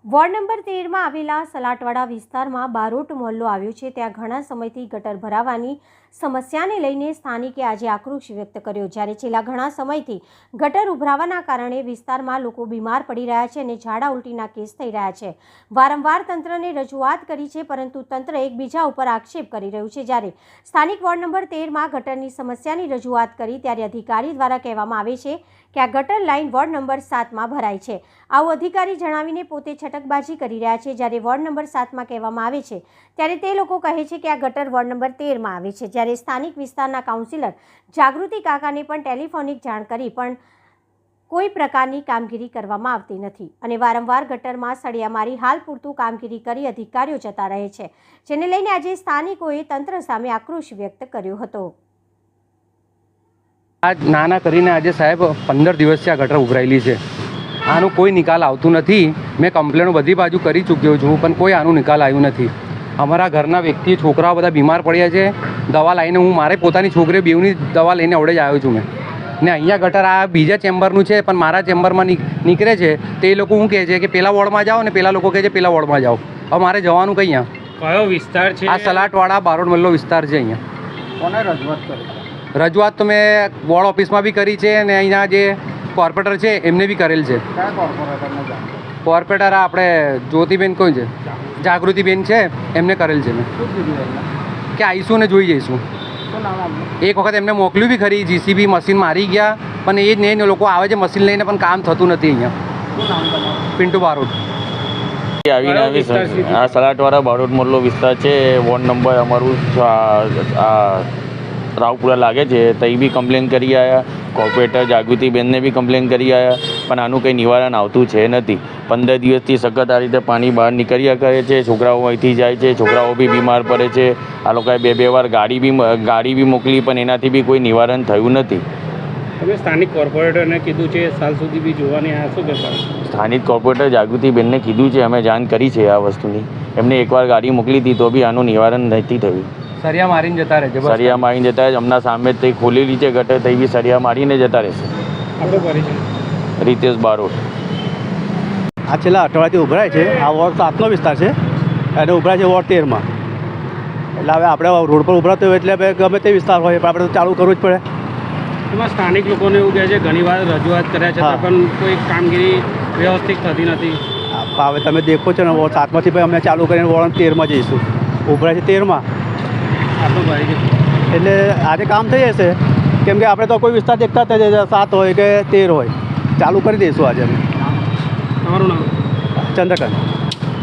Ward number 13 માં આવેલા સલાટવાડા વિસ્તારમાં બારોટ મોહલ્લો આવ્યો છે। ત્યાં ઘણા સમયથી ગટર ભરાવાની સમસ્યાને લઈને સ્થાનિકે આજે આક્રોશ વ્યક્ત કર્યો, જ્યારે છેલ્લા ઘણા સમયથી ગટર ઉભરાવાના કારણે વિસ્તારમાં લોકો બીમાર પડી રહ્યા છે અને ઝાડા ઉલટીના કેસ થઈ રહ્યા છે। વારંવાર તંત્રને રજૂઆત કરી છે, પરંતુ તંત્ર એકબીજા ઉપર આક્ષેપ કરી રહ્યું છે। જ્યારે સ્થાનિક વોર્ડ નંબર 13 માં ગટરની સમસ્યાની રજૂઆત કરી ત્યારે અધિકારી દ્વારા કહેવામાં આવે છે કે આ ગટર લાઇન વોર્ડ નંબર 7 માં ભરાય છે। આવું અધિકારી જણાવીને પોતે છટકબાજી કરી રહ્યા છે। જ્યારે વોર્ડ નંબર 7 માં કહેવામાં આવે છે ત્યારે તે લોકો કહે છે કે આ ગટર વોર્ડ નંબર 13 માં આવે છે। જ્યારે સ્થાનિક વિસ્તારના કાઉન્સિલર જાગૃતિ કાકાને પણ ટેલિફોનિક જાણ કરી પણ કોઈ પ્રકારની કામગીરી કરવામાં આવતી નથી અને વારંવાર ગટરમાં સળિયા મારી હાલ પૂરતું કામગીરી કરી અધિકારીઓ જતા રહે છે, જેને લઈને આજે સ્થાનિકોએ તંત્ર સામે આક્રોશ વ્યક્ત કર્યો હતો। આજ નાના કરીને આજે સાહેબ 15 દિવસથી આ ગટર ઉભરાયેલી છે। આનો કોઈ નિકાલ આવતું નથી। મેં કમ્પ્લેનો બધી બાજુ કરી ચૂક્યો છું, પણ કોઈ આનું નિકાલ આવ્યું નથી। અમારા ઘરના વ્યક્તિ છોકરાઓ બધા બીમાર પડ્યા છે। દવા લઈને હું મારે પોતાની છોકરીઓ બેવની દવા લઈને આવડે જ આવ્યો છું મેં ને અહીંયા ગટર આ બીજા ચેમ્બરનું છે, પણ મારા ચેમ્બરમાં નીકળે છે। તે એ લોકો શું કહે છે કે પેલા વોર્ડમાં જાઓ ને પેલા લોકો કહે છે પેલા વોર્ડમાં જાઓ। હવે મારે જવાનું કઈ અહીંયા કયો વિસ્તાર છે? આ સલાટવાડા બારોટ મોહલ્લો વિસ્તાર છે। અહીંયા કોને રજૂઆત કરી? રજૂઆત તો મેં વોર્ડ ઓફિસમાં બી કરી છે ને અહીંયા જે કોર્પોરેટર છે એમને બી કરેલ છે। કયા કોર્પોરેટરને જાણ? કોર્પોરેટર આપણે જ્યોતિબેન કોઈ છે, જાગૃતિબેન છે, એમને કરેલ છે મેં શું કીધું એમને? કે આવીશું ને જોઈ જઈશું। શું નામ આપનું? એક વખત એમને મોકલ્યું બી ખરી, જીસીબી મશીન મારી ગયા, પણ એ જ નહીં ને લોકો આવે છે મશીન લઈને પણ કામ થતું નથી અહીંયા। શું નામ તમારું? પિન્ટુ બારોટ। આ સલાટવાડા બારોટ મોહલ્લો વિસ્તાર છે। વોર્ડ નંબર અમારું રાવપુરા લાગે છે। તઈ બી કમ્પ્લેન કરી આવ્યા, કોર્પોરેટર જાગૃતિબેનને બી કમ્પ્લેન કરી આવ્યા, પણ આનું કંઈ નિવારણ આવતું છે નથી। 15 દિવસથી સખત આ રીતે પાણી બહાર નીકળ્યા કરે છે। છોકરાઓ અહીંથી જાય છે, છોકરાઓ બી બીમાર પડે છે। આ લોકોએ બે વાર ગાડી બી મોકલી, પણ એનાથી બી કોઈ નિવારણ થયું નથી। તમે સ્થાનિક કોર્પોરેટરને કીધું છે, સાલ સુધી બી જોવાની આ શું કહેતા? સ્થાનિક કોર્પોરેટર જાગૃતિબેનને કીધું છે, અમે જાણ કરી છે આ વસ્તુની। એમને એકવાર ગાડી મોકલી હતી તો બી આનું નિવારણ નથી થયું। સરિયા મારીને જતા રહે છે। સરિયા મારીને જતા રહે। હમણાં સામે જ તે ખોલેલી છે ગટર, તે બી સરિયા મારીને જતા રહેશે। આપણો પરિચય? રીતેશ બારોટ। આ છેલ્લા અઠવાડિયાથી ઉભરાય છે। આ વોર્ડ 7નો વિસ્તાર છે અને ઉભરાય છે વોર્ડ 13 માં। એટલે હવે આપણે રોડ પર ઉભરાતો હોય એટલે ગમે તે વિસ્તાર હોય પણ આપણે તો ચાલુ કરવું જ પડે। એમાં સ્થાનિક લોકોને એવું કહે છે ઘણીવાર રજૂઆત કર્યા છતાં પણ કોઈ કામગીરી વ્યવસ્થિત થતી નથી। હવે તમે દેખો છો ને વોર્ડ 7માંથી ભાઈ અમે ચાલુ કરીને વોર્ડ 13 માં જઈશું। ઉભરાય છે 13 માં, આપણો પરિચય? એટલે આજે કામ થઈ જશે, કેમ કે આપણે તો કોઈ વિસ્તાર દેખતા જ 7 હોય કે 13 હોય, ચાલુ કરી દઈશું આજે અમે। તમારું નામ? ચંદ્રકાંત।